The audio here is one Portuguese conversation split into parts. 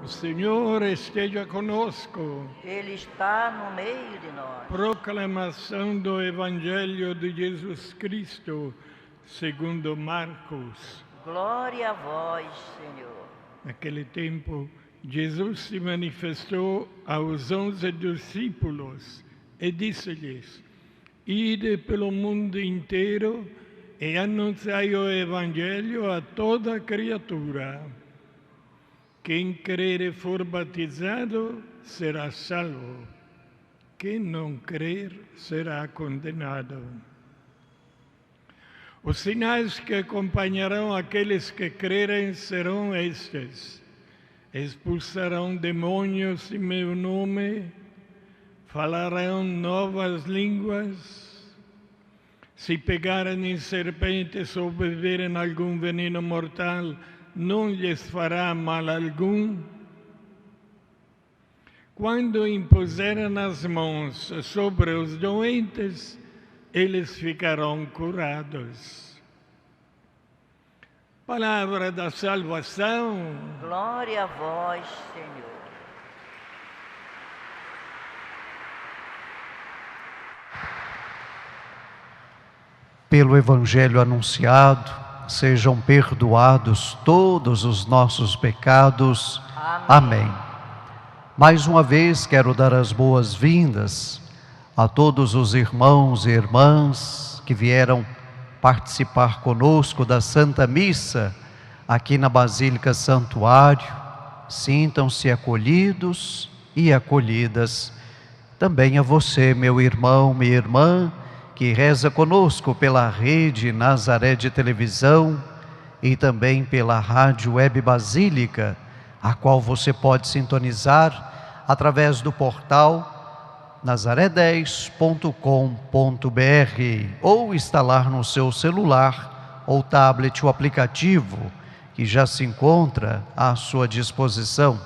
O Senhor esteja conosco. Ele está no meio de nós. Proclamação do Evangelho de Jesus Cristo, segundo Marcos. Glória a vós, Senhor. Naquele tempo, Jesus se manifestou aos 11 discípulos e disse-lhes: Ide pelo mundo inteiro e anunciai o Evangelho a toda criatura. Quem crer e for batizado será salvo. Quem não crer será condenado. Os sinais que acompanharão aqueles que crerem serão estes: expulsarão demônios em meu nome, falarão novas línguas, se pegarem em serpentes ou beberem algum veneno mortal, não lhes fará mal algum. Quando impuserem as mãos sobre os doentes, eles ficarão curados. Palavra da salvação. Glória a vós, Senhor. Pelo Evangelho anunciado, sejam perdoados todos os nossos pecados. Amém. Mais uma vez quero dar as boas-vindas a todos os irmãos e irmãs que vieram participar conosco da Santa Missa aqui na Basílica Santuário. Sintam-se acolhidos e acolhidas. Também a você, meu irmão, minha irmã, que reza conosco pela rede Nazaré de televisão e também pela Rádio Web Basílica, a qual você pode sintonizar através do portal nazaré10.com.br ou instalar no seu celular ou tablet o aplicativo que já se encontra à sua disposição.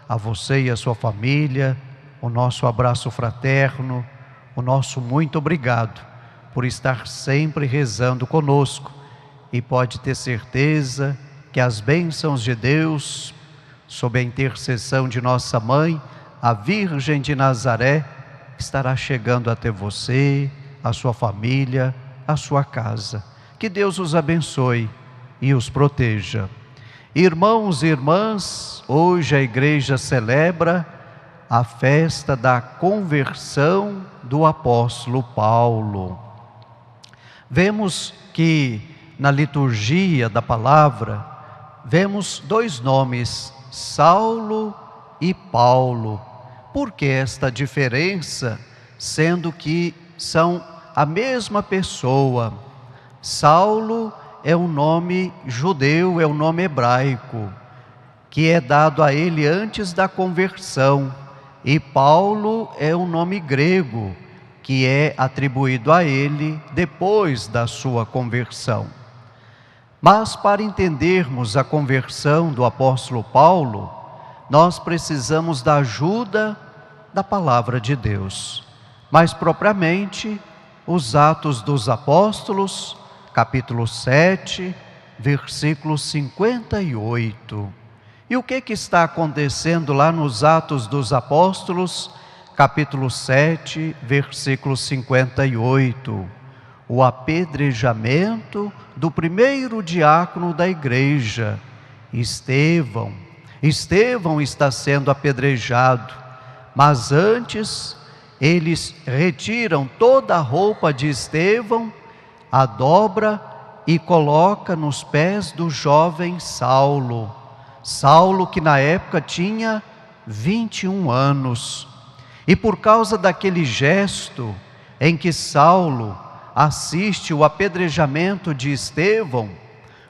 A você e a sua família, o nosso abraço fraterno, o nosso muito obrigado por estar sempre rezando conosco, e pode ter certeza que as bênçãos de Deus, sob a intercessão de nossa mãe, a Virgem de Nazaré, estará chegando até você, a sua família, a sua casa. Que Deus os abençoe e os proteja. Irmãos e irmãs, hoje a igreja celebra a festa da conversão do apóstolo Paulo. Vemos que na liturgia da palavra, vemos dois nomes, Saulo e Paulo. Por que esta diferença, sendo que são a mesma pessoa? Saulo é um nome judeu, é um nome hebraico, que é dado a ele antes da conversão, e Paulo é um nome grego, que é atribuído a ele depois da sua conversão. Mas para entendermos a conversão do apóstolo Paulo, nós precisamos da ajuda da palavra de Deus. Mais propriamente, os Atos dos Apóstolos, capítulo 7, versículo 58. E o que está acontecendo lá nos Atos dos Apóstolos, capítulo 7, versículo 58, o apedrejamento do primeiro diácono da igreja, Estevão. Estevão está sendo apedrejado, mas antes eles retiram toda a roupa de Estevão, a dobra e coloca nos pés do jovem Saulo. Saulo, que na época tinha 21 anos. E por causa daquele gesto em que Saulo assiste o apedrejamento de Estevão,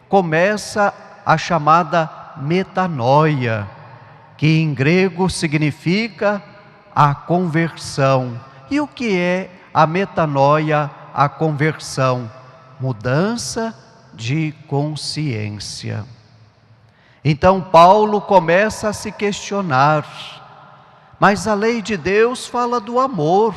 começa a chamada metanoia, que em grego significa a conversão. E o que é a metanoia, a conversão? Mudança de consciência. Então Paulo começa a se questionar. Mas a lei de Deus fala do amor.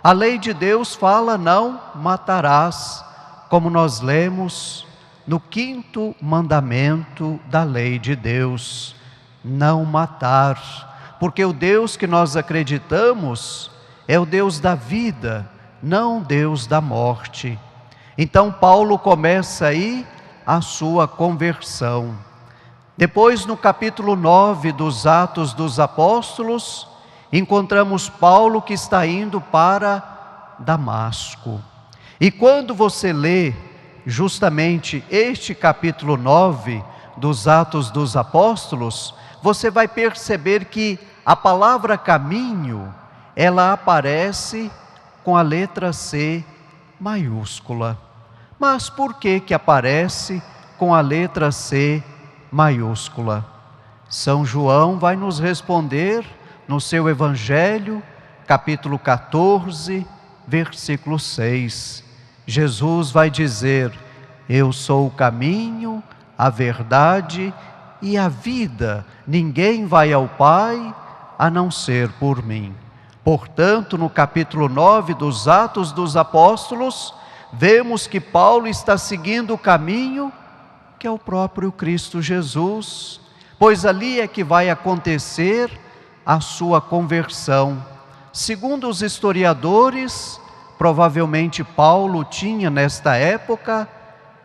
A lei de Deus fala: não matarás, como nós lemos no 5º mandamento da lei de Deus. não matar, porque o Deus que nós acreditamos é o Deus da vida, não o Deus da morte. Então Paulo começa aí a sua conversão. Depois, no capítulo 9 dos Atos dos Apóstolos, encontramos Paulo que está indo para Damasco. E quando você lê justamente este capítulo 9 dos Atos dos Apóstolos, você vai perceber que a palavra caminho, ela aparece com a letra C maiúscula. Mas por que que aparece com a letra C maiúscula? São João vai nos responder no seu Evangelho, capítulo 14, versículo 6. Jesus vai dizer: eu sou o caminho, a verdade e a vida. Ninguém vai ao Pai a não ser por mim. Portanto, no capítulo 9 dos Atos dos Apóstolos, vemos que Paulo está seguindo o caminho que é o próprio Cristo Jesus, pois ali é que vai acontecer a sua conversão. Segundo os historiadores, provavelmente Paulo tinha nesta época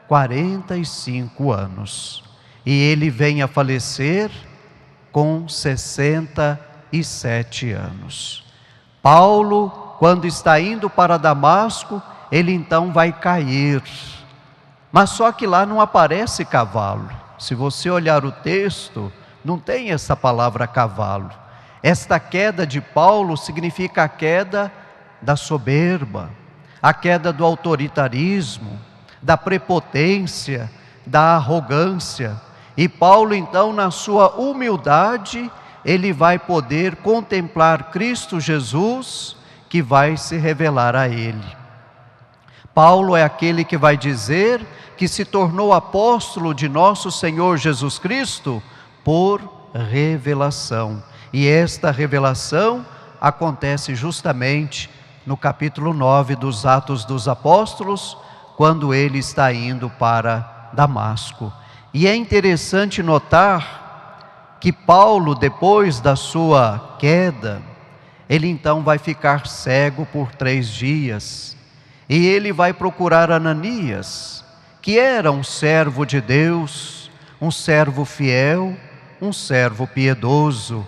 45 anos. E ele vem a falecer com 67 anos. Paulo, quando está indo para Damasco, ele então vai cair. Mas só que lá não aparece cavalo. Se você olhar o texto, não tem essa palavra cavalo. Esta queda de Paulo significa a queda da soberba, a queda do autoritarismo, da prepotência, da arrogância. E Paulo então, na sua humildade, ele vai poder contemplar Cristo Jesus, que vai se revelar a ele. Paulo é aquele que vai dizer que se tornou apóstolo de nosso Senhor Jesus Cristo por revelação. E esta revelação acontece justamente no capítulo 9 dos Atos dos Apóstolos, quando ele está indo para Damasco. E é interessante notar que Paulo, depois da sua queda, ele então vai ficar cego por 3 dias. E ele vai procurar Ananias, que era um servo de Deus, um servo fiel, um servo piedoso.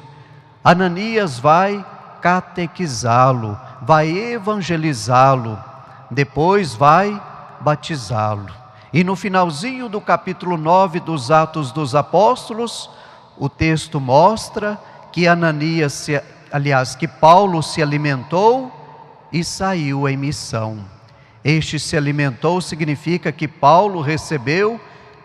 Ananias vai catequizá-lo, vai evangelizá-lo, depois vai batizá-lo. E no finalzinho do capítulo 9 dos Atos dos Apóstolos, o texto mostra que que Paulo se alimentou e saiu em missão. Este se alimentou significa que Paulo recebeu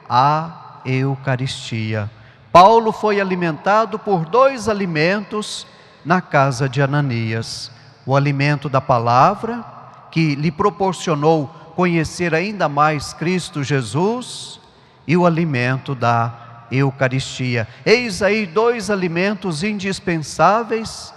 a Eucaristia. Paulo foi alimentado por 2 alimentos na casa de Ananias: o alimento da palavra, que lhe proporcionou conhecer ainda mais Cristo Jesus, e o alimento da Eucaristia. Eis aí 2 alimentos indispensáveis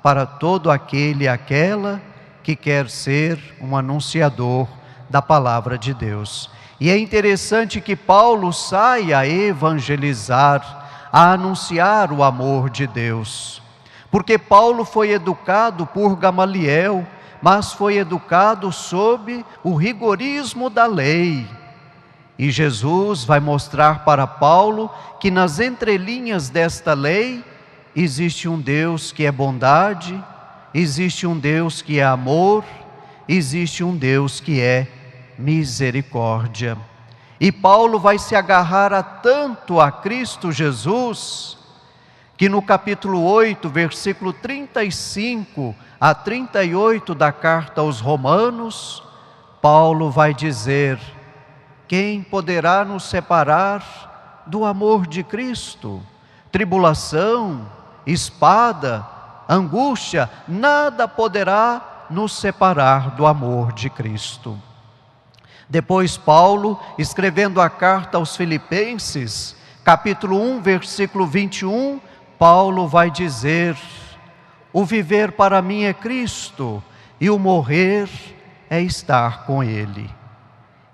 para todo aquele e aquela que quer ser um anunciador da palavra de Deus. E é interessante que Paulo saia a evangelizar, a anunciar o amor de Deus, porque Paulo foi educado por Gamaliel, mas foi educado sob o rigorismo da lei. E Jesus vai mostrar para Paulo que nas entrelinhas desta lei existe um Deus que é bondade, existe um Deus que é amor, existe um Deus que é misericórdia. E Paulo vai se agarrar tanto a Cristo Jesus, que no capítulo 8, versículo 35 a 38 da carta aos Romanos, Paulo vai dizer: quem poderá nos separar do amor de Cristo? Tribulação, espada, angústia, nada poderá nos separar do amor de Cristo. Depois Paulo, escrevendo a carta aos Filipenses, capítulo 1, versículo 21, Paulo vai dizer: o viver para mim é Cristo, e o morrer é estar com Ele.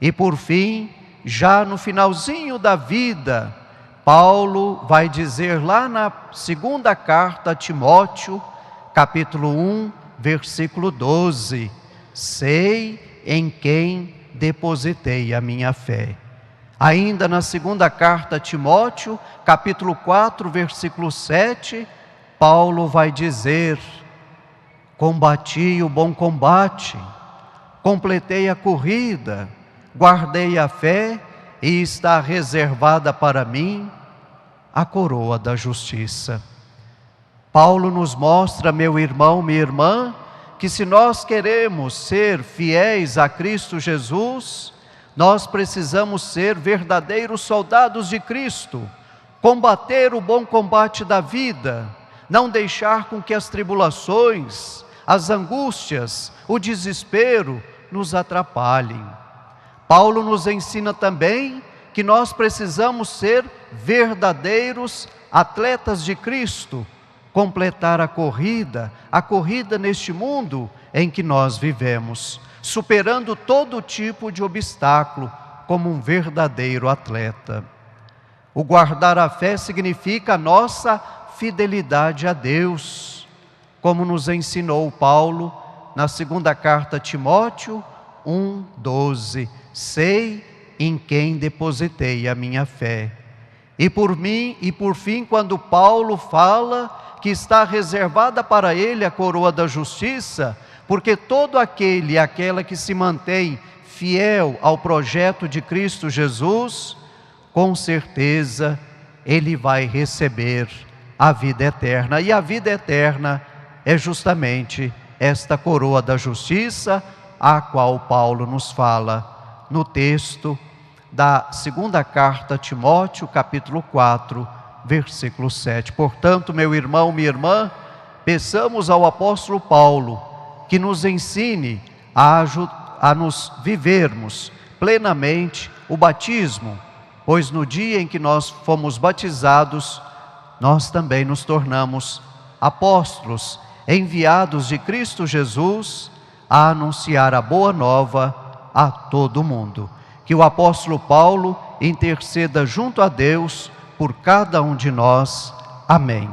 E por fim, já no finalzinho da vida, Paulo vai dizer lá na segunda carta a Timóteo, capítulo 1, versículo 12: sei em quem depositei a minha fé. Ainda na segunda carta a Timóteo, capítulo 4, versículo 7, Paulo vai dizer: combati o bom combate, completei a corrida, guardei a fé e está reservada para mim a coroa da justiça. Paulo nos mostra, meu irmão, minha irmã, que se nós queremos ser fiéis a Cristo Jesus, nós precisamos ser verdadeiros soldados de Cristo, combater o bom combate da vida, não deixar com que as tribulações, as angústias, o desespero nos atrapalhem. Paulo nos ensina também que nós precisamos ser verdadeiros atletas de Cristo, completar a corrida neste mundo em que nós vivemos, superando todo tipo de obstáculo, como um verdadeiro atleta. O guardar a fé significa a nossa fidelidade a Deus, como nos ensinou Paulo na segunda carta a Timóteo 1:12, sei em quem depositei a minha fé. E por fim, quando Paulo fala que está reservada para ele a coroa da justiça, porque todo aquele e aquela que se mantém fiel ao projeto de Cristo Jesus, com certeza ele vai receber a vida eterna. E a vida eterna é justamente esta coroa da justiça, a qual Paulo nos fala no texto da segunda carta a Timóteo, capítulo 4, versículo 7. Portanto, meu irmão, minha irmã, peçamos ao apóstolo Paulo que nos ensine a nos vivermos plenamente o batismo, pois no dia em que nós fomos batizados, nós também nos tornamos apóstolos, enviados de Cristo Jesus a anunciar a boa nova a todo mundo. Que o apóstolo Paulo interceda junto a Deus por cada um de nós. Amém.